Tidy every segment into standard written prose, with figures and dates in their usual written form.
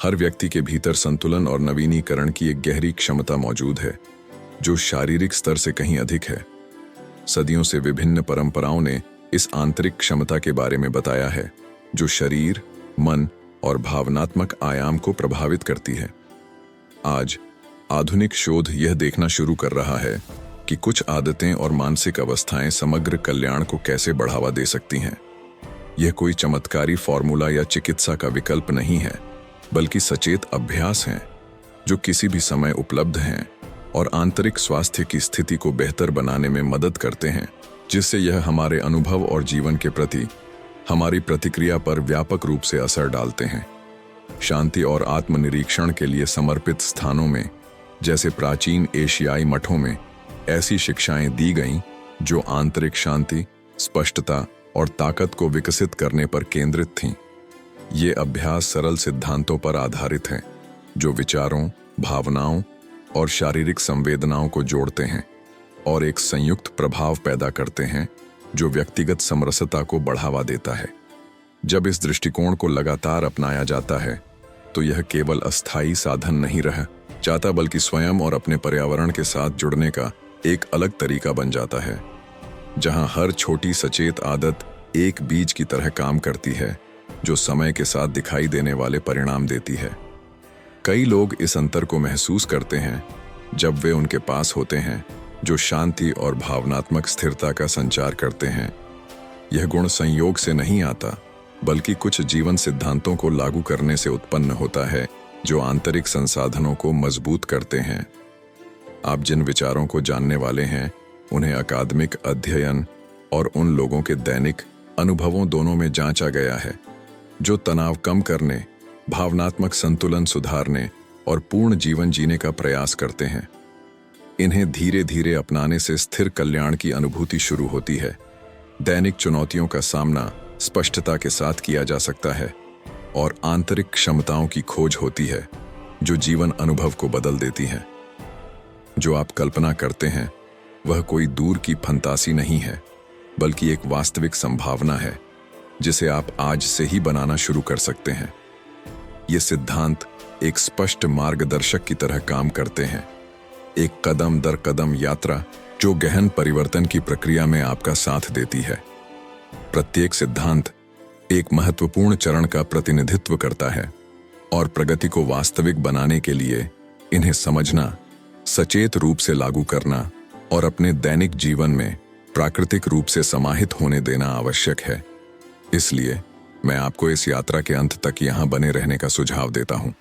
हर व्यक्ति के भीतर संतुलन और नवीनीकरण की एक गहरी क्षमता मौजूद है, जो शारीरिक स्तर से कहीं अधिक है। सदियों से विभिन्न परंपराओं ने इस आंतरिक क्षमता के बारे में बताया है, जो शरीर, मन और भावनात्मक आयाम को प्रभावित करती है। आज आधुनिक शोध यह देखना शुरू कर रहा है कि कुछ आदतें और मानसिक अवस्थाएं समग्र कल्याण को कैसे बढ़ावा दे सकती हैं। यह कोई चमत्कारी फॉर्मूला या चिकित्सा का विकल्प नहीं है, बल्कि सचेत अभ्यास हैं जो किसी भी समय उपलब्ध हैं और आंतरिक स्वास्थ्य की स्थिति को बेहतर बनाने में मदद करते हैं, जिससे यह हमारे अनुभव और जीवन के प्रति हमारी प्रतिक्रिया पर व्यापक रूप से असर डालते हैं। शांति और आत्मनिरीक्षण के लिए समर्पित स्थानों में, जैसे प्राचीन एशियाई मठों में, ऐसी शिक्षाएं दी गईं जो आंतरिक शांति, स्पष्टता और ताकत को विकसित करने पर केंद्रित थीं। ये अभ्यास सरल सिद्धांतों पर आधारित हैं, जो विचारों, भावनाओं और शारीरिक संवेदनाओं को जोड़ते हैं और एक संयुक्त प्रभाव पैदा करते हैं जो व्यक्तिगत समरसता को बढ़ावा देता है। जब इस दृष्टिकोण को लगातार अपनाया जाता है, तो यह केवल अस्थायी साधन नहीं रह जाता, बल्कि स्वयं और अपने पर्यावरण के साथ जुड़ने का एक अलग तरीका बन जाता है, जहां हर छोटी सचेत आदत एक बीज की तरह काम करती है, जो समय के साथ दिखाई देने वाले परिणाम देती है। कई लोग इस अंतर को महसूस करते हैं जब वे उनके पास होते हैं जो शांति और भावनात्मक स्थिरता का संचार करते हैं। यह गुण संयोग से नहीं आता, बल्कि कुछ जीवन सिद्धांतों को लागू करने से उत्पन्न होता है जो आंतरिक संसाधनों को मजबूत करते हैं। आप जिन विचारों को जानने वाले हैं, उन्हें अकादमिक अध्ययन और उन लोगों के दैनिक अनुभवों दोनों में जांचा गया है जो तनाव कम करने, भावनात्मक संतुलन सुधारने और पूर्ण जीवन जीने का प्रयास करते हैं। इन्हें धीरे धीरे अपनाने से स्थिर कल्याण की अनुभूति शुरू होती है। दैनिक चुनौतियों का सामना स्पष्टता के साथ किया जा सकता है और आंतरिक क्षमताओं की खोज होती है जो जीवन अनुभव को बदल देती हैं। जो आप कल्पना करते हैं वह कोई दूर की फंतासी नहीं है, बल्कि एक वास्तविक संभावना है जिसे आप आज से ही बनाना शुरू कर सकते हैं। ये सिद्धांत एक स्पष्ट मार्गदर्शक की तरह काम करते हैं, एक कदम दर कदम यात्रा जो गहन परिवर्तन की प्रक्रिया में आपका साथ देती है। प्रत्येक सिद्धांत एक महत्वपूर्ण चरण का प्रतिनिधित्व करता है और प्रगति को वास्तविक बनाने के लिए इन्हें समझना, सचेत रूप से लागू करना और अपने दैनिक जीवन में प्राकृतिक रूप से समाहित होने देना आवश्यक है। इसलिए मैं आपको इस यात्रा के अंत तक यहाँ बने रहने का सुझाव देता हूँ।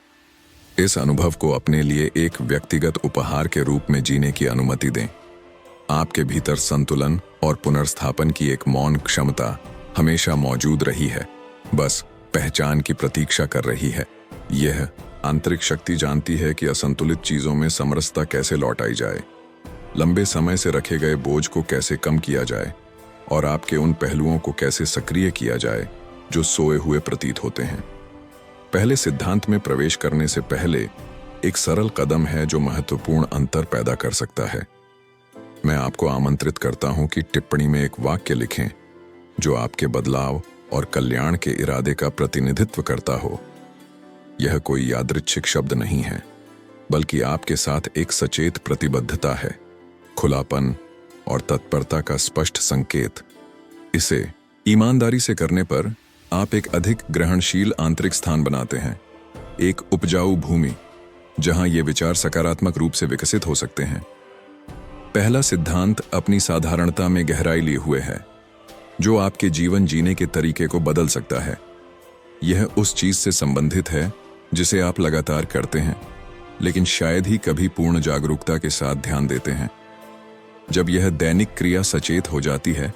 इस अनुभव को अपने लिए एक व्यक्तिगत उपहार के रूप में जीने की अनुमति दें। आपके भीतर संतुलन और पुनर्स्थापन की एक मौन क्षमता हमेशा मौजूद रही है, बस पहचान की प्रतीक्षा कर रही है। यह आंतरिक शक्ति जानती है कि असंतुलित चीजों में समरसता कैसे लौटाई जाए, लंबे समय से रखे गए बोझ को कैसे कम किया जाए और आपके उन पहलुओं को कैसे सक्रिय किया जाए जो सोए हुए प्रतीत होते हैं। पहले सिद्धांत में प्रवेश करने से पहले एक सरल कदम है जो महत्वपूर्ण अंतर पैदा कर सकता है। मैं आपको आमंत्रित करता हूं कि टिप्पणी में एक वाक्य लिखें जो आपके बदलाव और कल्याण के इरादे का प्रतिनिधित्व करता हो। यह कोई यादृच्छिक शब्द नहीं है, बल्कि आपके साथ एक सचेत प्रतिबद्धता है, खुलापन और तत्परता का स्पष्ट संकेत। इसे ईमानदारी से करने पर आप एक अधिक ग्रहणशील आंतरिक स्थान बनाते हैं, एक उपजाऊ भूमि जहां ये विचार सकारात्मक रूप से विकसित हो सकते हैं। पहला सिद्धांत अपनी साधारणता में गहराई लिए हुए है, जो आपके जीवन जीने के तरीके को बदल सकता है। यह उस चीज से संबंधित है जिसे आप लगातार करते हैं, लेकिन शायद ही कभी पूर्ण जागरूकता के साथ ध्यान देते हैं। जब यह दैनिक क्रिया सचेत हो जाती है,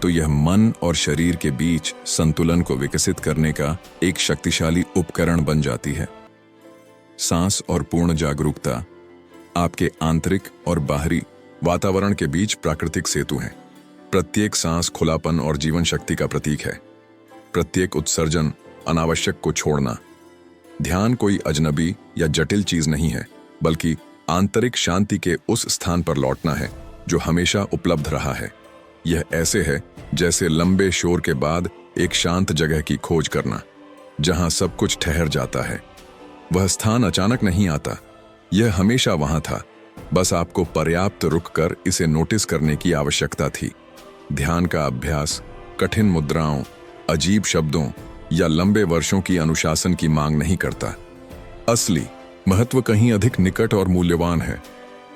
तो यह मन और शरीर के बीच संतुलन को विकसित करने का एक शक्तिशाली उपकरण बन जाती है। सांस और पूर्ण जागरूकता आपके आंतरिक और बाहरी वातावरण के बीच प्राकृतिक सेतु है। प्रत्येक सांस खुलापन और जीवन शक्ति का प्रतीक है। प्रत्येक उत्सर्जन अनावश्यक को छोड़ना। ध्यान कोई अजनबी या जटिल चीज नहीं है, बल्कि आंतरिक शांति के उस स्थान पर लौटना है जो हमेशा उपलब्ध रहा है। यह ऐसे है जैसे लंबे शोर के बाद एक शांत जगह की खोज करना, जहां सब कुछ ठहर जाता है। वह स्थान अचानक नहीं आता, यह हमेशा वहां था। बस आपको पर्याप्त रुककर इसे नोटिस करने की आवश्यकता थी। ध्यान का अभ्यास कठिन मुद्राओं, अजीब शब्दों या लंबे वर्षों की अनुशासन की मांग नहीं करता। असली महत्व कहीं अधिक निकट और मूल्यवान है,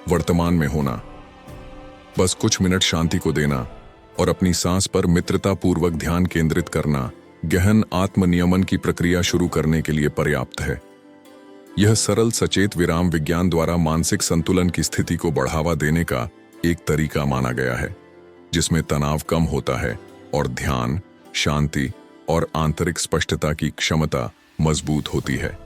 वर्तमान में होना। बस कुछ मिनट शांति को देना और अपनी सांस पर मित्रतापूर्वक ध्यान केंद्रित करना गहन आत्मनियमन की प्रक्रिया शुरू करने के लिए पर्याप्त है। यह सरल सचेत विराम विज्ञान द्वारा मानसिक संतुलन की स्थिति को बढ़ावा देने का एक तरीका माना गया है, जिसमें तनाव कम होता है और ध्यान, शांति और आंतरिक स्पष्टता की क्षमता मजबूत होती है।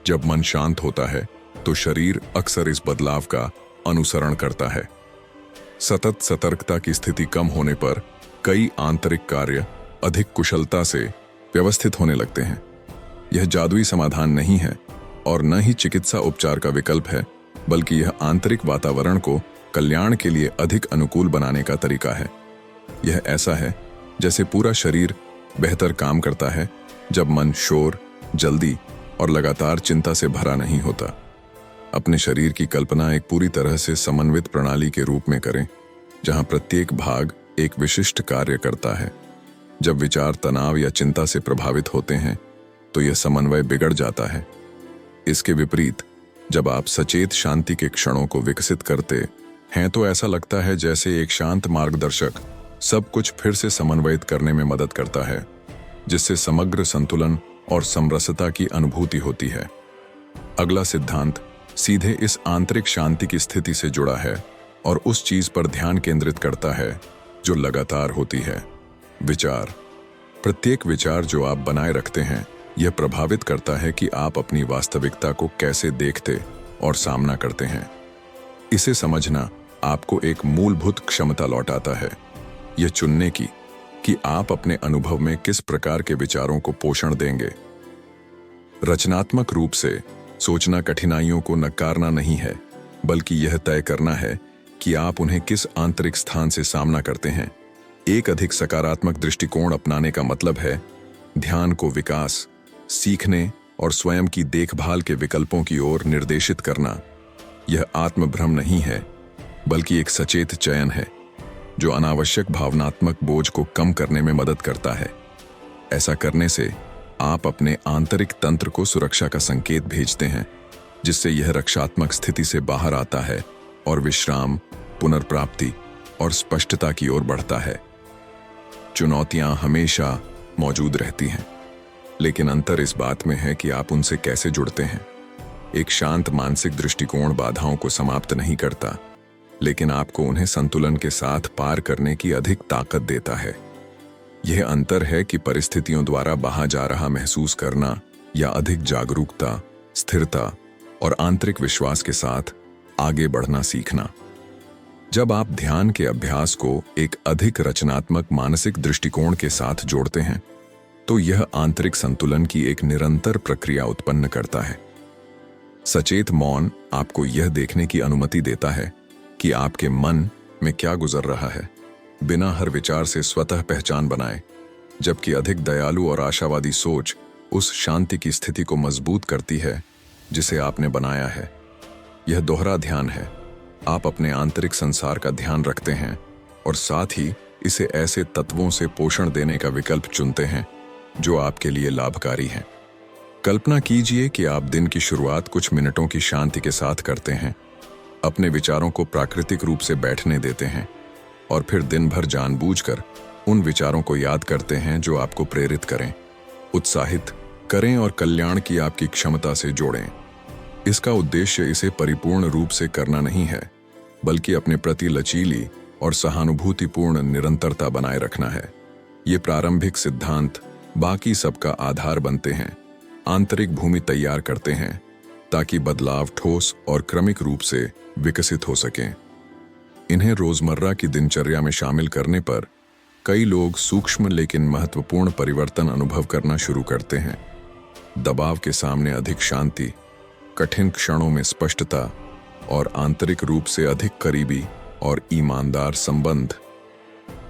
जब मन शांत होता है तो शरीर अक्सर इस बदलाव का अनुसरण करता है। सतत सतर्कता की स्थिति कम होने पर कई आंतरिक कार्य अधिक कुशलता से व्यवस्थित होने लगते हैं। यह जादुई समाधान नहीं है और न ही चिकित्सा उपचार का विकल्प है, बल्कि यह आंतरिक वातावरण को कल्याण के लिए अधिक अनुकूल बनाने का तरीका है। यह ऐसा है जैसे पूरा शरीर बेहतर काम करता है जब मन शोर, जल्दी और लगातार चिंता से भरा नहीं होता। अपने शरीर की कल्पना एक पूरी तरह से समन्वित प्रणाली के रूप में करें, जहां प्रत्येक भाग एक विशिष्ट कार्य करता है। जब विचार तनाव या चिंता से प्रभावित होते हैं तो यह समन्वय बिगड़ जाता है। इसके विपरीत जब आप सचेत शांति के क्षणों को विकसित करते हैं तो ऐसा लगता है जैसे एक शांत मार्गदर्शक सब कुछ फिर से समन्वयित करने में मदद करता है, जिससे समग्र संतुलन और समरसता की अनुभूति होती है। अगला सिद्धांत सीधे इस आंतरिक शांति की स्थिति से जुड़ा है और उस चीज पर ध्यान केंद्रित करता है जो लगातार होती है। विचार। प्रत्येक विचार जो आप बनाए रखते हैं यह प्रभावित करता है कि आप अपनी वास्तविकता को कैसे देखते और सामना करते हैं। इसे समझना आपको एक मूलभूत क्षमता लौटाता है, यह चुनने की कि आप अपने अनुभव में किस प्रकार के विचारों को पोषण देंगे। रचनात्मक रूप से सोचना कठिनाइयों को नकारना नहीं है, बल्कि यह तय करना है कि आप उन्हें किस आंतरिक स्थान से सामना करते हैं। एक अधिक सकारात्मक दृष्टिकोण अपनाने का मतलब है ध्यान को विकास, सीखने और स्वयं की देखभाल के विकल्पों की ओर निर्देशित करना। यह आत्मभ्रम नहीं है, बल्कि एक सचेत चयन है जो अनावश्यक भावनात्मक बोझ को कम करने में मदद करता है। ऐसा करने से आप अपने आंतरिक तंत्र को सुरक्षा का संकेत भेजते हैं, जिससे यह रक्षात्मक स्थिति से बाहर आता है और विश्राम, पुनर्प्राप्ति और स्पष्टता की ओर बढ़ता है। चुनौतियां हमेशा मौजूद रहती हैं, लेकिन अंतर इस बात में है कि आप उनसे कैसे जुड़ते हैं। एक शांत मानसिक दृष्टिकोण बाधाओं को समाप्त नहीं करता, लेकिन आपको उन्हें संतुलन के साथ पार करने की अधिक ताकत देता है। यह अंतर है कि परिस्थितियों द्वारा बहा जा रहा महसूस करना या अधिक जागरूकता, स्थिरता और आंतरिक विश्वास के साथ आगे बढ़ना सीखना। जब आप ध्यान के अभ्यास को एक अधिक रचनात्मक मानसिक दृष्टिकोण के साथ जोड़ते हैं तो यह आंतरिक संतुलन की एक निरंतर प्रक्रिया उत्पन्न करता है। सचेत मौन आपको यह देखने की अनुमति देता है कि आपके मन में क्या गुजर रहा है, बिना हर विचार से स्वतः पहचान बनाए, जबकि अधिक दयालु और आशावादी सोच उस शांति की स्थिति को मजबूत करती है जिसे आपने बनाया है। यह दोहरा ध्यान है। आप अपने आंतरिक संसार का ध्यान रखते हैं और साथ ही इसे ऐसे तत्वों से पोषण देने का विकल्प चुनते हैं जो आपके लिए लाभकारी हैं। कल्पना कीजिए कि आप दिन की शुरुआत कुछ मिनटों की शांति के साथ करते हैं, अपने विचारों को प्राकृतिक रूप से बैठने देते हैं और फिर दिन भर जानबूझकर उन विचारों को याद करते हैं जो आपको प्रेरित करें, उत्साहित करें और कल्याण की आपकी क्षमता से जोड़ें। इसका उद्देश्य इसे परिपूर्ण रूप से करना नहीं है, बल्कि अपने प्रति लचीली और सहानुभूतिपूर्ण निरंतरता बनाए रखना है। ये प्रारंभिक सिद्धांत बाकी सबका आधार बनते हैं, आंतरिक भूमि तैयार करते हैं ताकि बदलाव ठोस और क्रमिक रूप से विकसित हो सकें। इन्हें रोजमर्रा की दिनचर्या में शामिल करने पर कई लोग सूक्ष्म लेकिन महत्वपूर्ण परिवर्तन अनुभव करना शुरू करते हैं। दबाव के सामने अधिक शांति, कठिन क्षणों में स्पष्टता और आंतरिक रूप से अधिक करीबी और ईमानदार संबंध।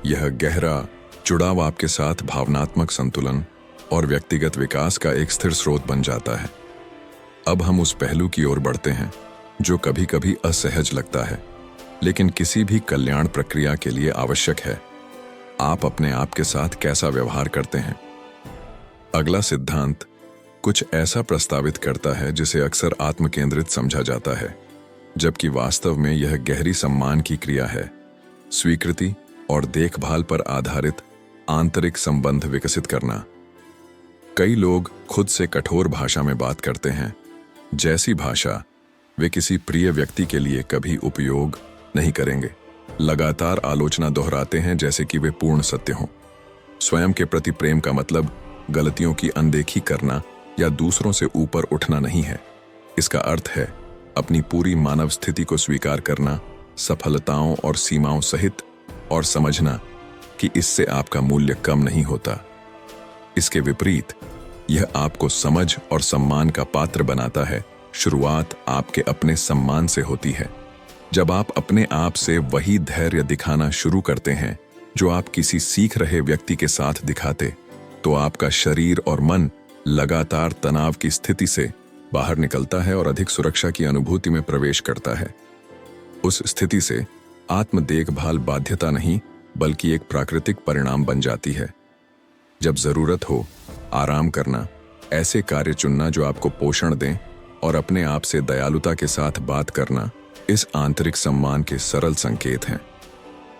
यह गहरा जुड़ाव आपके साथ भावनात्मक संतुलन और व्यक्तिगत विकास का एक स्थिर स्रोत बन जाता है। अब हम उस पहलू की ओर बढ़ते हैं जो कभी कभी असहज लगता है, लेकिन किसी भी कल्याण प्रक्रिया के लिए आवश्यक है। आप अपने आप के साथ कैसा व्यवहार करते हैं। अगला सिद्धांत कुछ ऐसा प्रस्तावित करता है जिसे अक्सर आत्मकेंद्रित समझा जाता है, जबकि वास्तव में यह गहरी सम्मान की क्रिया है। स्वीकृति और देखभाल पर आधारित आंतरिक संबंध विकसित करना। कई लोग खुद से कठोर भाषा में बात करते हैं, जैसी भाषा वे किसी प्रिय व्यक्ति के लिए कभी उपयोग नहीं करेंगे। लगातार आलोचना दोहराते हैं जैसे कि वे पूर्ण सत्य हों। स्वयं के प्रति प्रेम का मतलब गलतियों की अनदेखी करना या दूसरों से ऊपर उठना नहीं है। इसका अर्थ है अपनी पूरी मानव स्थिति को स्वीकार करना, सफलताओं और सीमाओं सहित, और समझना कि इससे आपका मूल्य कम नहीं होता। इसके विपरीत यह आपको समझ और सम्मान का पात्र बनाता है। शुरुआत आपके अपने सम्मान से होती है। जब आप अपने आप से वही धैर्य दिखाना शुरू करते हैं जो आप किसी सीख रहे व्यक्ति के साथ दिखाते, तो आपका शरीर और मन लगातार तनाव की स्थिति से बाहर निकलता है और अधिक सुरक्षा की अनुभूति में प्रवेश करता है। उस स्थिति से आत्म देखभाल बाध्यता नहीं, बल्कि एक प्राकृतिक परिणाम बन जाती है। जब जरूरत हो, आराम करना, ऐसे कार्य चुनना जो आपको पोषण दें, और अपने आप से दयालुता के साथ बात करना इस आंतरिक सम्मान के सरल संकेत हैं।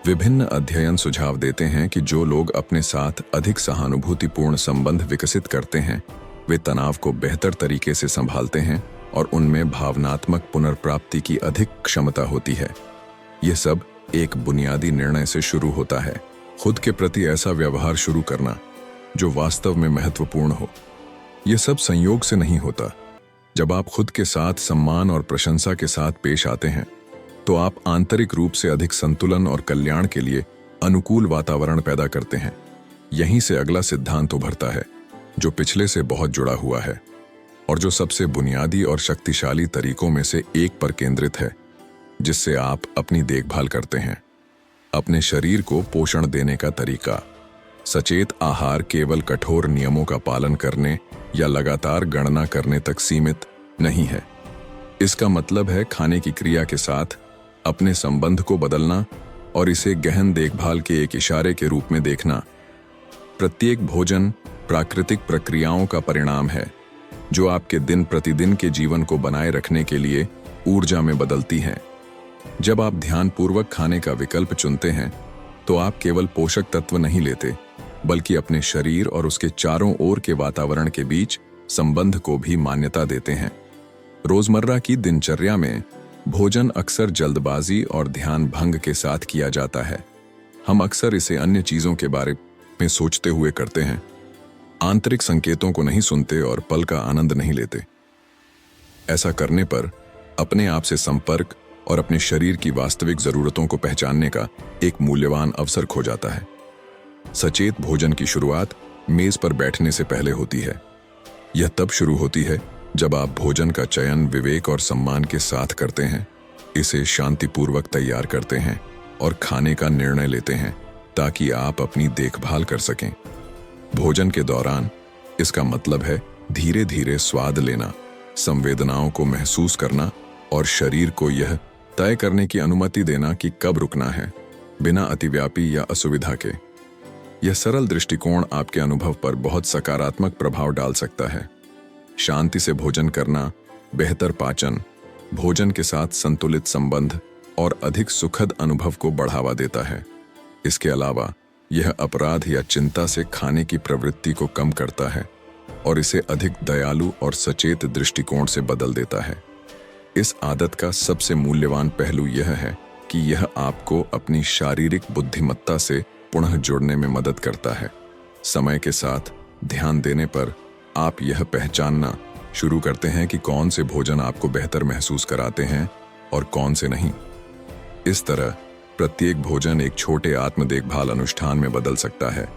विभिन्न अध्ययन सुझाव देते हैं कि जो लोग अपने साथ अधिक सहानुभूतिपूर्ण संबंध विकसित करते हैं, वे तनाव को बेहतर तरीके से संभालते हैं और उनमें भावनात्मक पुनर्प्राप्ति की अधिक क्षमता होती है। यह सब एक बुनियादी निर्णय से शुरू होता है, खुद के प्रति ऐसा व्यवहार शुरू करना जो वास्तव में महत्वपूर्ण हो। यह सब संयोग से नहीं होता। जब आप खुद के साथ सम्मान और प्रशंसा के साथ पेश आते हैं, तो आप आंतरिक रूप से अधिक संतुलन और कल्याण के लिए अनुकूल वातावरण पैदा करते हैं। यहीं से अगला सिद्धांत उभरता है, जो पिछले से बहुत जुड़ा हुआ है और जो सबसे बुनियादी और शक्तिशाली तरीकों में से एक पर केंद्रित है, जिससे आप अपनी देखभाल करते हैं। अपने शरीर को पोषण देने का तरीका। सचेत आहार केवल कठोर नियमों का पालन करने या लगातार गणना करने तक सीमित नहीं है। इसका मतलब है खाने की क्रिया के साथ अपने संबंध को बदलना और इसे गहन देखभाल के एक इशारे के रूप में देखना। प्रत्येक भोजन प्राकृतिक प्रक्रियाओं का परिणाम है, जो आपके दिन प्रतिदिन के जीवन को बनाए रखने के लिए ऊर्जा में बदलती हैं। जब आप ध्यानपूर्वक खाने का विकल्प चुनते हैं, तो आप केवल पोषक तत्व नहीं लेते, बल्कि अपने शरीर और उसके चारों ओर के वातावरण के बीच संबंध को भी मान्यता देते हैं। रोजमर्रा की दिनचर्या में भोजन अक्सर जल्दबाजी और ध्यान भंग के साथ किया जाता है। हम अक्सर इसे अन्य चीजों के बारे में सोचते हुए करते हैं, आंतरिक संकेतों को नहीं सुनते और पल का आनंद नहीं लेते। ऐसा करने पर अपने आप से संपर्क और अपने शरीर की वास्तविक जरूरतों को पहचानने का एक मूल्यवान अवसर खो जाता है। सचेत भोजन की शुरुआत मेज पर बैठने से पहले होती है। यह तब शुरू होती है जब आप भोजन का चयन विवेक और सम्मान के साथ करते हैं, इसे शांतिपूर्वक तैयार करते हैं और खाने का निर्णय लेते हैं, ताकि आप अपनी देखभाल कर सकें। भोजन के दौरान इसका मतलब है धीरे धीरे स्वाद लेना, संवेदनाओं को महसूस करना और शरीर को यह तय करने की अनुमति देना कि कब रुकना है, बिना अतिव्यापी या असुविधा के। यह सरल दृष्टिकोण आपके अनुभव पर बहुत सकारात्मक प्रभाव डाल सकता है। शांति से भोजन करना, बेहतर पाचन, भोजन के साथ संतुलित संबंध और अधिक सुखद अनुभव को बढ़ावा देता है। इसके अलावा यह अपराध या चिंता से खाने की प्रवृत्ति को कम करता है और इसे अधिक दयालु और सचेत दृष्टिकोण से बदल देता है। इस आदत का सबसे मूल्यवान पहलू यह है कि यह आपको अपनी शारीरिक बुद्धिमत्ता से पुनः जुड़ने में मदद करता है। समय के साथ ध्यान देने पर आप यह पहचानना शुरू करते हैं कि कौन से भोजन आपको बेहतर महसूस कराते हैं और कौन से नहीं। इस तरह प्रत्येक भोजन एक छोटे आत्म देखभाल अनुष्ठान में बदल सकता है।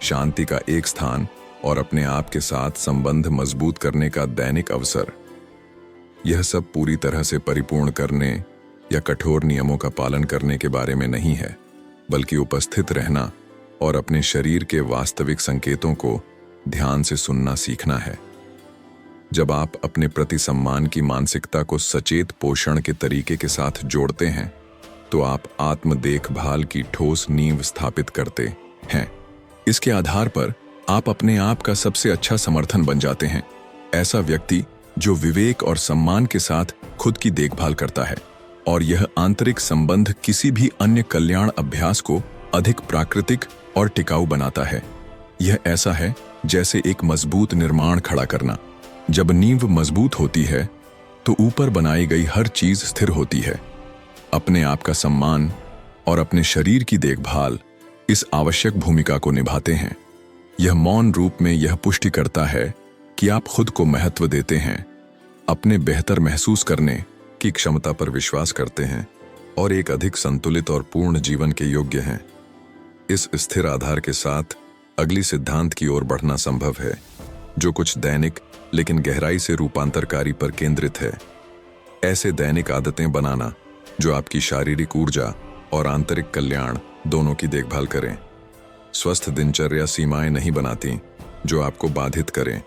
शांति का एक स्थान और अपने आप के साथ संबंध मजबूत करने का दैनिक अवसर। यह सब पूरी तरह से परिपूर्ण करने या कठोर नियमों का पालन करने के बारे में नहीं है, बल्कि उपस्थित रहना और अपने शरीर के वास्तविक संकेतों को ध्यान से सुनना सीखना है। जब आप अपने प्रति सम्मान की मानसिकता को सचेत पोषण के तरीके के साथ जोड़ते हैं तो आप आत्म देखभाल की ठोस नींव स्थापित करते हैं। इसके आधार पर आप अपने आप का सबसे अच्छा समर्थन बन जाते हैं, ऐसा व्यक्ति जो विवेक और सम्मान के साथ खुद की देखभाल करता है। और यह आंतरिक संबंध किसी भी अन्य कल्याण अभ्यास को अधिक प्राकृतिक और टिकाऊ बनाता है। यह ऐसा है जैसे एक मजबूत निर्माण खड़ा करना। जब नींव मजबूत होती है तो ऊपर बनाई गई हर चीज स्थिर होती है। अपने आप का सम्मान और अपने शरीर की देखभाल इस आवश्यक भूमिका को निभाते हैं। यह मौन रूप में यह पुष्टि करता है कि आप खुद को महत्व देते हैं, अपने बेहतर महसूस करने की क्षमता पर विश्वास करते हैं और एक अधिक संतुलित और पूर्ण जीवन के योग्य हैं। इस स्थिर आधार के साथ अगली सिद्धांत की ओर बढ़ना संभव है, जो कुछ दैनिक लेकिन गहराई से रूपांतरकारी पर केंद्रित है। ऐसे दैनिक आदतें बनाना जो आपकी शारीरिक ऊर्जा और आंतरिक कल्याण दोनों की देखभाल करें। स्वस्थ दिनचर्या सीमाएं नहीं बनाती जो आपको बाधित करें,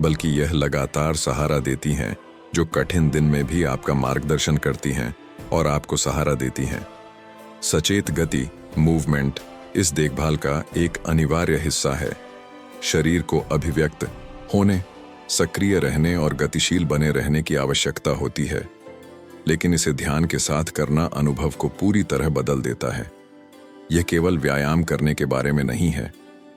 बल्कि यह लगातार सहारा देती हैं जो कठिन दिन में भी आपका मार्गदर्शन करती हैं और आपको सहारा देती हैं। सचेत गति, मूवमेंट इस देखभाल का एक अनिवार्य हिस्सा है। शरीर को अभिव्यक्त होने, सक्रिय रहने और गतिशील बने रहने की आवश्यकता होती है, लेकिन इसे ध्यान के साथ करना अनुभव को पूरी तरह बदल देता है। यह केवल व्यायाम करने के बारे में नहीं है,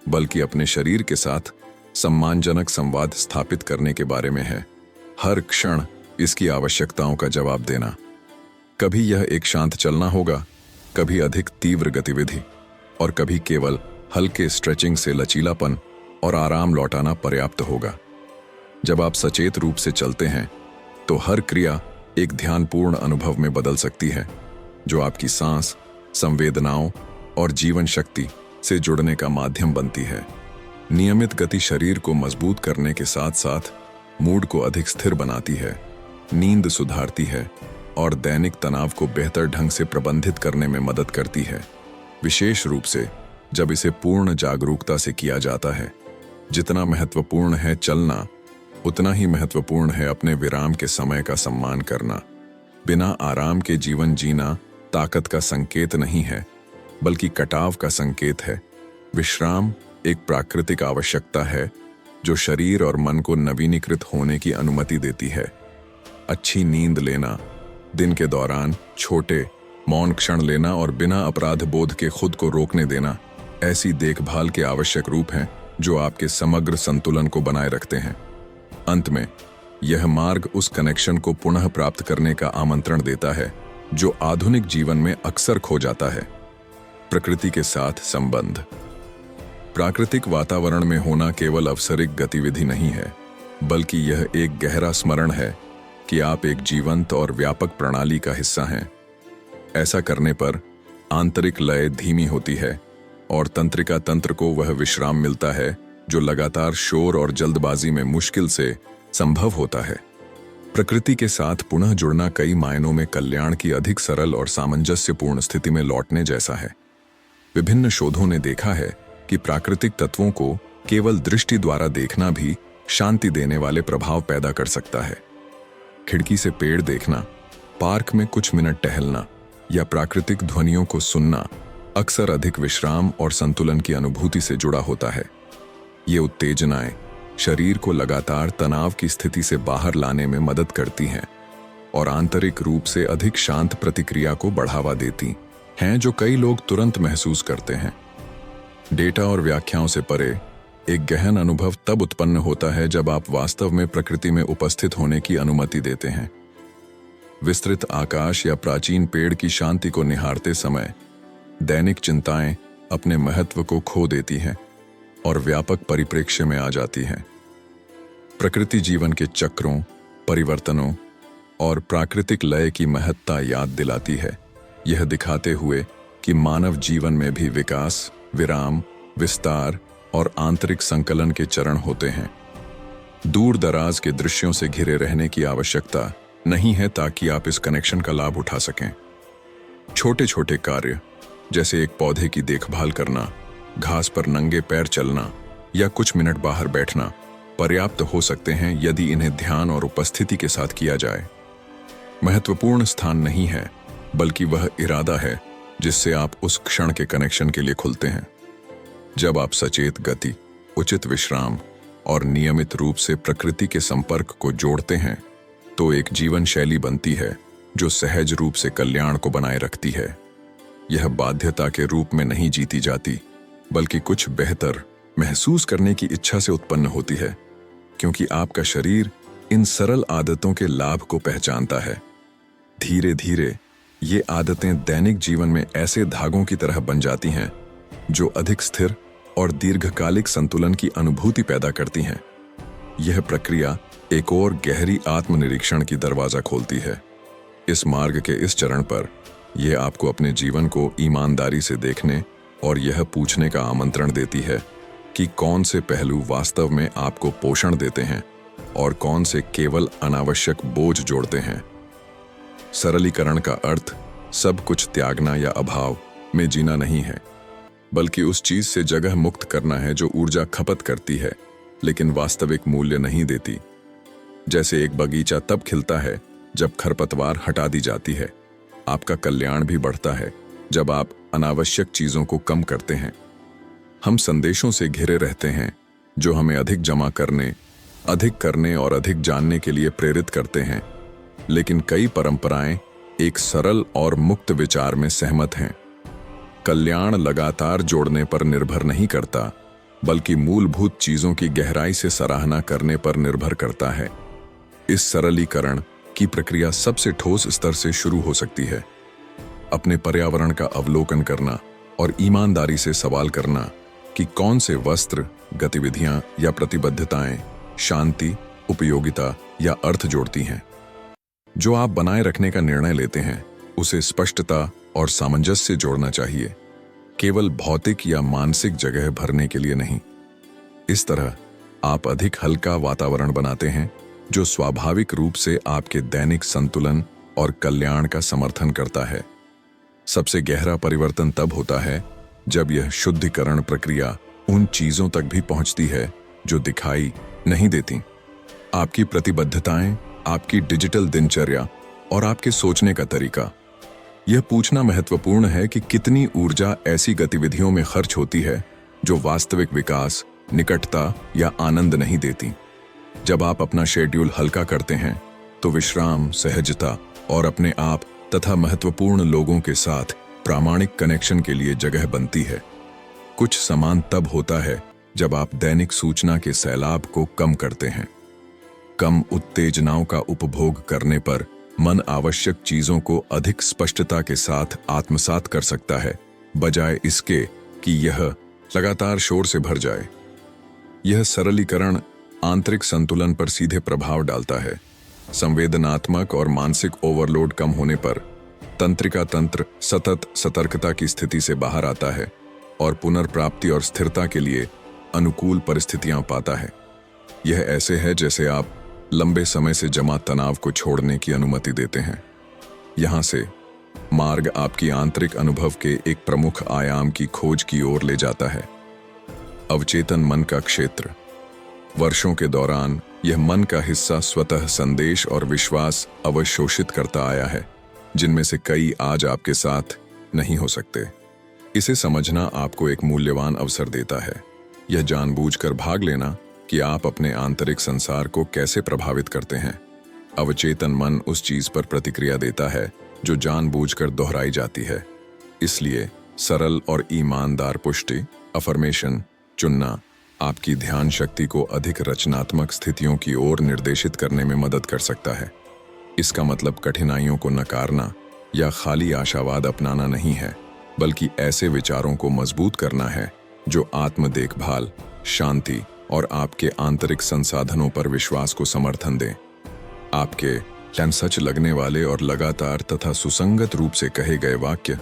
बल्कि अपने शरीर के साथ सम्मानजनक संवाद स्थापित करने के बारे में है। हर क्षण इसकी आवश्यकताओं का जवाब देना। कभी यह एक शांत चलना होगा, कभी अधिक तीव्र गतिविधि और कभी केवल हल्के स्ट्रेचिंग से लचीलापन और आराम लौटाना पर्याप्त होगा। जब आप सचेत रूप से चलते हैं तो हर क्रिया एक ध्यानपूर्ण अनुभव में बदल सकती है, जो आपकी सांस, संवेदनाओं और जीवन शक्ति से जुड़ने का माध्यम बनती है। नियमित गति शरीर को मजबूत करने के साथ साथ मूड को अधिक स्थिर बनाती है, नींद सुधारती है और दैनिक तनाव को बेहतर ढंग से प्रबंधित करने में मदद करती है, विशेष रूप से जब इसे पूर्ण जागरूकता से किया जाता है। जितना महत्वपूर्ण है चलना, उतना ही महत्वपूर्ण है अपने विराम के समय का सम्मान करना। बिना आराम के जीवन जीना ताकत का संकेत नहीं है, बल्कि कटाव का संकेत है। विश्राम एक प्राकृतिक आवश्यकता है जो शरीर और मन को नवीनीकृत होने की अनुमति देती है। अच्छी नींद लेना, दिन के दौरान छोटे मौन क्षण लेना और बिना अपराध बोध के खुद को रोकने देना ऐसी देखभाल के आवश्यक रूप हैं जो आपके समग्र संतुलन को बनाए रखते हैं। अंत में यह मार्ग उस कनेक्शन को पुनः प्राप्त करने का आमंत्रण देता है जो आधुनिक जीवन में अक्सर खो जाता है, प्रकृति के साथ संबंध। प्राकृतिक वातावरण में होना केवल अवसरिक गतिविधि नहीं है, बल्कि यह एक गहरा स्मरण है कि आप एक जीवंत और व्यापक प्रणाली का हिस्सा हैं। ऐसा करने पर आंतरिक लय धीमी होती है और तंत्रिका तंत्र को वह विश्राम मिलता है जो लगातार शोर और जल्दबाजी में मुश्किल से संभव होता है। प्रकृति के साथ पुनः जुड़ना कई मायनों में कल्याण की अधिक सरल और सामंजस्यपूर्ण स्थिति में लौटने जैसा है। विभिन्न शोधों ने देखा है कि प्राकृतिक तत्वों को केवल दृष्टि द्वारा देखना भी शांति देने वाले प्रभाव पैदा कर सकता है। खिड़की से पेड़ देखना, पार्क में कुछ मिनट टहलना या प्राकृतिक ध्वनियों को सुनना अक्सर अधिक विश्राम और संतुलन की अनुभूति से जुड़ा होता है। ये उत्तेजनाएं शरीर को लगातार तनाव की स्थिति से बाहर लाने में मदद करती हैं और आंतरिक रूप से अधिक शांत प्रतिक्रिया को बढ़ावा देती हैं, जो कई लोग तुरंत महसूस करते हैं। डेटा और व्याख्याओं से परे एक गहन अनुभव तब उत्पन्न होता है जब आप वास्तव में प्रकृति में उपस्थित होने की अनुमति देते हैं। विस्तृत आकाश या प्राचीन पेड़ की शांति को निहारते समय दैनिक चिंताएं अपने महत्व को खो देती हैं और व्यापक परिप्रेक्ष्य में आ जाती हैं। प्रकृति जीवन के चक्रों, परिवर्तनों और प्राकृतिक लय की महत्ता याद दिलाती है, यह दिखाते हुए कि मानव जीवन में भी विकास, विराम, विस्तार और आंतरिक संकलन के चरण होते हैं। दूर दराज के दृश्यों से घिरे रहने की आवश्यकता नहीं है ताकि आप इस कनेक्शन का लाभ उठा सकें। छोटे छोटे कार्य जैसे एक पौधे की देखभाल करना, घास पर नंगे पैर चलना या कुछ मिनट बाहर बैठना पर्याप्त हो सकते हैं यदि इन्हें ध्यान और उपस्थिति के साथ किया जाए। महत्वपूर्ण स्थान नहीं है, बल्कि वह इरादा है जिससे आप उस क्षण के कनेक्शन के लिए खुलते हैं। जब आप सचेत गति, उचित विश्राम और नियमित रूप से प्रकृति के संपर्क को जोड़ते हैं, तो एक जीवन शैली बनती है जो सहज रूप से कल्याण को बनाए रखती है। यह बाध्यता के रूप में नहीं जीती जाती, बल्कि कुछ बेहतर महसूस करने की इच्छा से उत्पन्न होती है, क्योंकि आपका शरीर इन सरल आदतों के लाभ को पहचानता है। धीरे धीरे ये आदतें दैनिक जीवन में ऐसे धागों की तरह बन जाती हैं जो अधिक स्थिर और दीर्घकालिक संतुलन की अनुभूति पैदा करती हैं। यह प्रक्रिया एक और गहरी आत्मनिरीक्षण की दरवाजा खोलती है। इस मार्ग के इस चरण पर यह आपको अपने जीवन को ईमानदारी से देखने और यह पूछने का आमंत्रण देती है कि कौन से पहलू वास्तव में आपको पोषण देते हैं और कौन से केवल अनावश्यक बोझ जोड़ते हैं। सरलीकरण का अर्थ सब कुछ त्यागना या अभाव में जीना नहीं है, बल्कि उस चीज से जगह मुक्त करना है जो ऊर्जा खपत करती है लेकिन वास्तविक मूल्य नहीं देती। जैसे एक बगीचा तब खिलता है जब खरपतवार हटा दी जाती है। आपका कल्याण भी बढ़ता है जब आप अनावश्यक चीजों को कम करते हैं। हम संदेशों से घिरे रहते हैं जो हमें अधिक जमा करने और अधिक जानने के लिए प्रेरित करते हैं, लेकिन कई परंपराएं एक सरल और मुक्त विचार में सहमत हैं। कल्याण लगातार जोड़ने पर निर्भर नहीं करता, बल्कि मूलभूत चीजों की गहराई से सराहना करने पर निर्भर करता है। इस सरलीकरण की प्रक्रिया सबसे ठोस स्तर से शुरू हो सकती है। अपने पर्यावरण का अवलोकन करना और ईमानदारी से सवाल करना कि कौन से वस्त्र, गतिविधियां या प्रतिबद्धताएं शांति, उपयोगिता या अर्थ जोड़ती हैं। जो आप बनाए रखने का निर्णय लेते हैं उसे स्पष्टता और सामंजस्य से जोड़ना चाहिए, केवल भौतिक या मानसिक जगह भरने के लिए नहीं। इस तरह आप अधिक हल्का वातावरण बनाते हैं जो स्वाभाविक रूप से आपके दैनिक संतुलन और कल्याण का समर्थन करता है। सबसे गहरा परिवर्तन तब होता है जब यह शुद्धिकरण प्रक्रिया उन चीजों तक भी पहुंचती है जो दिखाई नहीं देती। आपकी प्रतिबद्धताएं, आपकी डिजिटल दिनचर्या और आपके सोचने का तरीका। यह पूछना महत्वपूर्ण है कि कितनी ऊर्जा ऐसी गतिविधियों में खर्च होती है जो वास्तविक विकास, निकटता या आनंद नहीं देती। जब आप अपना शेड्यूल हल्का करते हैं तो विश्राम, सहजता और अपने आप तथा महत्वपूर्ण लोगों के साथ प्रामाणिक कनेक्शन के लिए जगह बनती है। कुछ समान तब होता है जब आप दैनिक सूचना के सैलाब को कम करते हैं। कम उत्तेजनाओं का उपभोग करने पर मन आवश्यक चीजों को अधिक स्पष्टता के साथ आत्मसात कर सकता है, बजाय इसके कि यह लगातार शोर से भर जाए। यह सरलीकरण आंतरिक संतुलन पर सीधे प्रभाव डालता है। संवेदनात्मक और मानसिक ओवरलोड कम होने पर तंत्रिका तंत्र सतत सतर्कता की स्थिति से बाहर आता है और पुनर्प्राप्ति और स्थिरता के लिए अनुकूल परिस्थितियां पाता है। यह ऐसे है जैसे आप लंबे समय से जमा तनाव को छोड़ने की अनुमति देते हैं। यहां से मार्ग आपकी आंतरिक अनुभव के एक प्रमुख आयाम की खोज की ओर ले जाता है, अवचेतन मन का क्षेत्र। वर्षों के दौरान यह मन का हिस्सा स्वतः संदेश और विश्वास अवशोषित करता आया है, जिनमें से कई आज आपके साथ नहीं हो सकते। इसे समझना आपको एक मूल्यवान अवसर देता है। यह जानबूझकर भाग लेना कि आप अपने आंतरिक संसार को कैसे प्रभावित करते हैं। अवचेतन मन उस चीज पर प्रतिक्रिया देता है जो जानबूझकर दोहराई जाती है। इसलिए सरल और ईमानदार पुष्टि, अफर्मेशन चुनना आपकी ध्यान शक्ति को अधिक रचनात्मक स्थितियों की ओर निर्देशित करने में मदद कर सकता है। इसका मतलब कठिनाइयों को नकारना या खाली आशावाद अपनाना नहीं है, बल्कि ऐसे विचारों को मजबूत करना है जो आत्म देखभाल, शांति और आपके आंतरिक संसाधनों पर विश्वास को समर्थन दें। आपके सच लगने वाले और लगातार तथा सुसंगत रूप से कहे गए वाक्य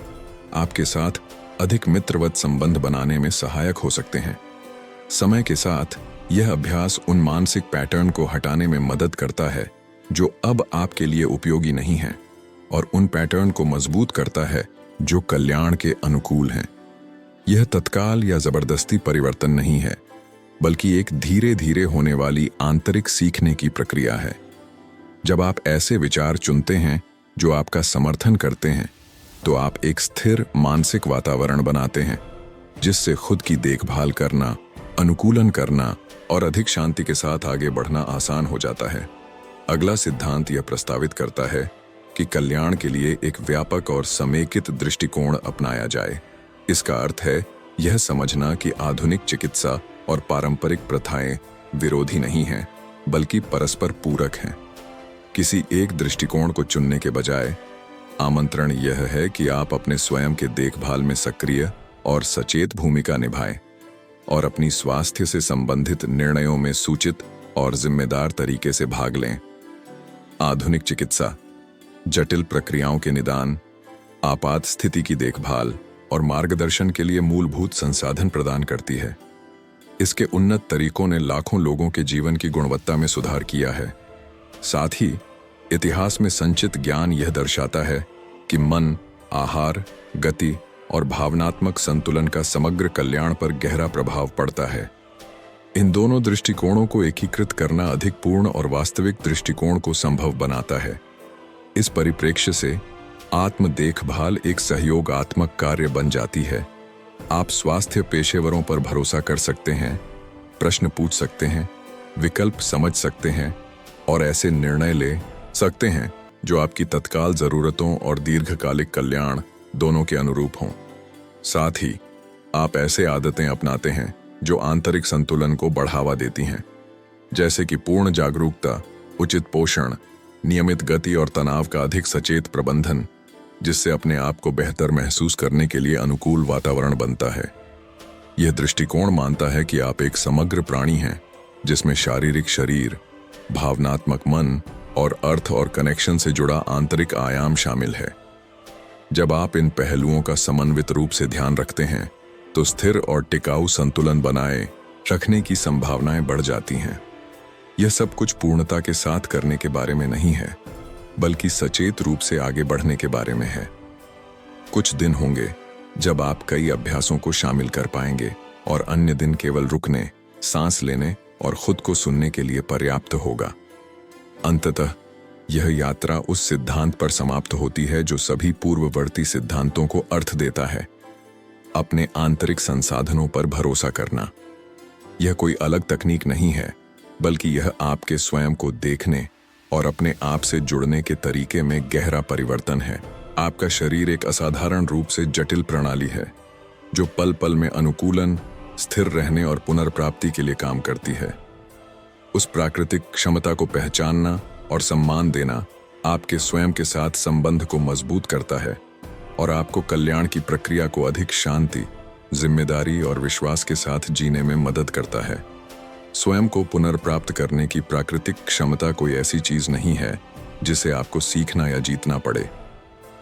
आपके साथ अधिक मित्रवत संबंध बनाने में सहायक हो सकते हैं। समय के साथ यह अभ्यास उन मानसिक पैटर्न को हटाने में मदद करता है जो अब आपके लिए उपयोगी नहीं हैं, और उन पैटर्न को मजबूत करता है जो कल्याण के अनुकूल हैं। यह तत्काल या जबरदस्ती परिवर्तन नहीं है, बल्कि एक धीरे धीरे होने वाली आंतरिक सीखने की प्रक्रिया है। जब आप ऐसे विचार चुनते हैं जो आपका समर्थन करते हैं, तो आप एक स्थिर मानसिक वातावरण बनाते हैं, जिससे खुद की देखभाल करना, अनुकूलन करना और अधिक शांति के साथ आगे बढ़ना आसान हो जाता है। अगला सिद्धांत यह प्रस्तावित करता है कि कल्याण के लिए एक व्यापक और समेकित दृष्टिकोण अपनाया जाए। इसका अर्थ है यह समझना कि आधुनिक चिकित्सा और पारंपरिक प्रथाएं विरोधी नहीं हैं, बल्कि परस्पर पूरक हैं। किसी एक दृष्टिकोण को चुनने के बजाय आमंत्रण यह है कि आप अपने स्वयं के देखभाल में सक्रिय और सचेत भूमिका निभाएं और अपनी स्वास्थ्य से संबंधित निर्णयों में सूचित और जिम्मेदार तरीके से भाग लें। आधुनिक चिकित्सा जटिल प्रक्रियाओं के निदान, आपात स्थिति की देखभाल और मार्गदर्शन के लिए मूलभूत संसाधन प्रदान करती है। इसके उन्नत तरीकों ने लाखों लोगों के जीवन की गुणवत्ता में सुधार किया है। साथ ही इतिहास में संचित ज्ञान यह दर्शाता है कि मन, आहार, गति और भावनात्मक संतुलन का समग्र कल्याण पर गहरा प्रभाव पड़ता है। इन दोनों दृष्टिकोणों को एकीकृत करना अधिक पूर्ण और वास्तविक दृष्टिकोण को संभव बनाता है। इस परिप्रेक्ष्य से आत्म देखभाल एक सहयोगात्मक कार्य बन जाती है। आप स्वास्थ्य पेशेवरों पर भरोसा कर सकते हैं, प्रश्न पूछ सकते हैं, विकल्प समझ सकते हैं और ऐसे निर्णय ले सकते हैं जो आपकी तत्काल जरूरतों और दीर्घकालिक कल्याण दोनों के अनुरूप हों। साथ ही आप ऐसे आदतें अपनाते हैं जो आंतरिक संतुलन को बढ़ावा देती हैं, जैसे कि पूर्ण जागरूकता, उचित पोषण, नियमित गति और तनाव का अधिक सचेत प्रबंधन, जिससे अपने आप को बेहतर महसूस करने के लिए अनुकूल वातावरण बनता है। यह दृष्टिकोण मानता है कि आप एक समग्र प्राणी हैं, जिसमें शारीरिक शरीर, भावनात्मक मन और अर्थ और कनेक्शन से जुड़ा आंतरिक आयाम शामिल है। जब आप इन पहलुओं का समन्वित रूप से ध्यान रखते हैं, तो स्थिर और टिकाऊ संतुलन बनाए रखने की संभावनाएं बढ़ जाती हैं। यह सब कुछ पूर्णता के साथ करने के बारे में नहीं है, बल्कि सचेत रूप से आगे बढ़ने के बारे में है। कुछ दिन होंगे जब आप कई अभ्यासों को शामिल कर पाएंगे और अन्य दिन केवल रुकने, सांस लेने और खुद को सुनने के लिए पर्याप्त होगा। अंततः यह यात्रा उस सिद्धांत पर समाप्त होती है जो सभी पूर्ववर्ती सिद्धांतों को अर्थ देता है: अपने आंतरिक संसाधनों पर भरोसा करना। यह कोई अलग तकनीक नहीं है, बल्कि यह आपके स्वयं को देखने और अपने आप से जुड़ने के तरीके में गहरा परिवर्तन है। आपका शरीर एक असाधारण रूप से जटिल प्रणाली है, जो पल पल में अनुकूलन, स्थिर रहने और पुनर्प्राप्ति के लिए काम करती है। उस प्राकृतिक क्षमता को पहचानना और सम्मान देना आपके स्वयं के साथ संबंध को मजबूत करता है और आपको कल्याण की प्रक्रिया को अधिक शांति, जिम्मेदारी और विश्वास के साथ जीने में मदद करता है। स्वयं को पुनर्प्राप्त करने की प्राकृतिक क्षमता कोई ऐसी चीज नहीं है जिसे आपको सीखना या जीतना पड़े।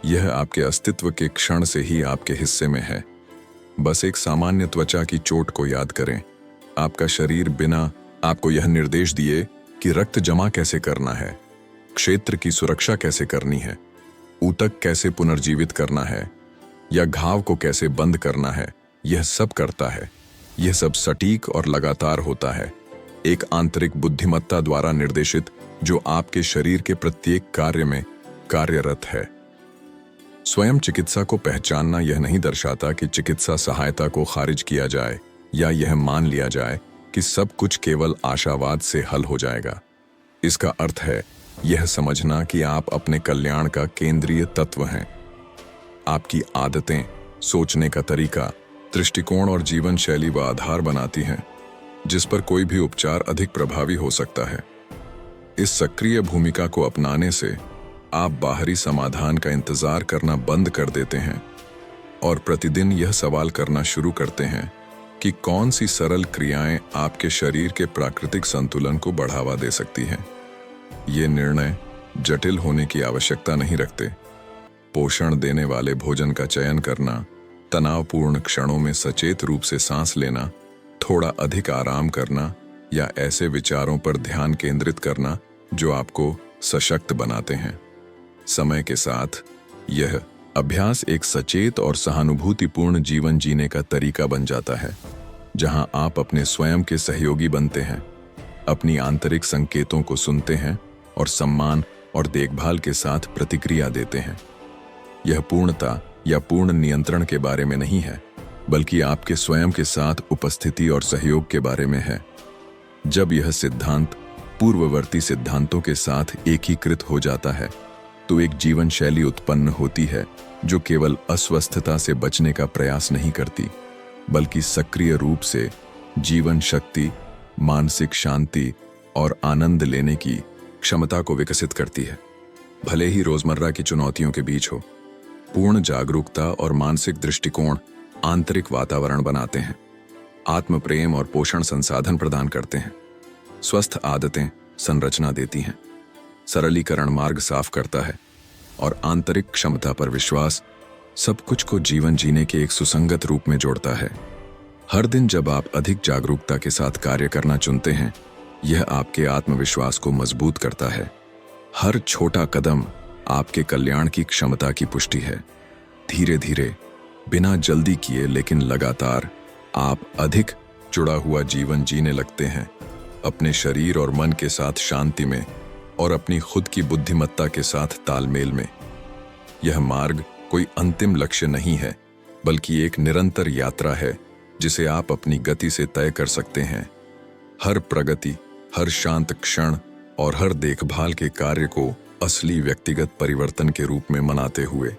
यह आपके अस्तित्व के क्षण से ही आपके हिस्से में है। बस एक सामान्य त्वचा की चोट को याद करें। आपका शरीर बिना आपको यह निर्देश दिए कि रक्त जमा कैसे करना है, क्षेत्र की सुरक्षा कैसे करनी है, ऊतक कैसे पुनर्जीवित करना है या घाव को कैसे बंद करना है, यह सब करता है। यह सब सटीक और लगातार होता है, एक आंतरिक बुद्धिमत्ता द्वारा निर्देशित, जो आपके शरीर के प्रत्येक कार्य में कार्यरत है। स्वयं चिकित्सा को पहचानना यह नहीं दर्शाता कि चिकित्सा सहायता को खारिज किया जाए या यह मान लिया जाए कि सब कुछ केवल आशावाद से हल हो जाएगा। इसका अर्थ है यह समझना कि आप अपने कल्याण का केंद्रीय तत्व हैं। आपकी आदतें, सोचने का तरीका, दृष्टिकोण और जीवन शैली व आधार बनाती हैं, जिस पर कोई भी उपचार अधिक प्रभावी हो सकता है। इस सक्रिय भूमिका को अपनाने से आप बाहरी समाधान का इंतजार करना बंद कर देते हैं और प्रतिदिन यह सवाल करना शुरू करते हैं कि कौन सी सरल क्रियाएं आपके शरीर के प्राकृतिक संतुलन को बढ़ावा दे सकती हैं। ये निर्णय जटिल होने की आवश्यकता नहीं रखते। पोषण देने वाले भोजन का चयन करना, तनावपूर्ण क्षणों में सचेत रूप से सांस लेना, थोड़ा अधिक आराम करना या ऐसे विचारों पर ध्यान केंद्रित करना जो आपको सशक्त बनाते हैं। समय के साथ यह अभ्यास एक सचेत और सहानुभूतिपूर्ण जीवन जीने का तरीका बन जाता है। जहां आप अपने स्वयं के सहयोगी बनते हैं, अपनी आंतरिक संकेतों को सुनते हैं और सम्मान और देखभाल के साथ प्रतिक्रिया देते हैं। यह पूर्णता या पूर्ण नियंत्रण के बारे में नहीं है, बल्कि आपके स्वयं के साथ उपस्थिति और सहयोग के बारे में है। जब यह सिद्धांत पूर्ववर्ती सिद्धांतों के साथ एकीकृत हो जाता है, तो एक जीवन शैली उत्पन्न होती है जो केवल अस्वस्थता से बचने का प्रयास नहीं करती, बल्कि सक्रिय रूप से जीवन शक्ति, मानसिक शांति और आनंद लेने की क्षमता को विकसित करती है। भले ही रोजमर्रा की चुनौतियों के बीच हो, पूर्ण जागरूकता और मानसिक दृष्टिकोण आंतरिक वातावरण बनाते हैं, आत्म प्रेम और पोषण संसाधन प्रदान करते हैं, स्वस्थ आदतें संरचना देती हैं, सरलीकरण मार्ग साफ करता है और आंतरिक क्षमता पर विश्वास सब कुछ को जीवन जीने के एक सुसंगत रूप में जोड़ता है। हर दिन जब आप अधिक जागरूकता के साथ कार्य करना चुनते हैं, यह आपके आत्मविश्वास को मजबूत करता है। हर छोटा कदम आपके कल्याण की क्षमता की पुष्टि है। धीरे धीरे, बिना जल्दी किए लेकिन लगातार, आप अधिक जुड़ा हुआ जीवन जीने लगते हैं, अपने शरीर और मन के साथ शांति में और अपनी खुद की बुद्धिमत्ता के साथ तालमेल में। यह मार्ग कोई अंतिम लक्ष्य नहीं है, बल्कि एक निरंतर यात्रा है जिसे आप अपनी गति से तय कर सकते हैं। हर प्रगति, हर शांत क्षण और हर देखभाल के कार्य को असली व्यक्तिगत परिवर्तन के रूप में मनाते हुए।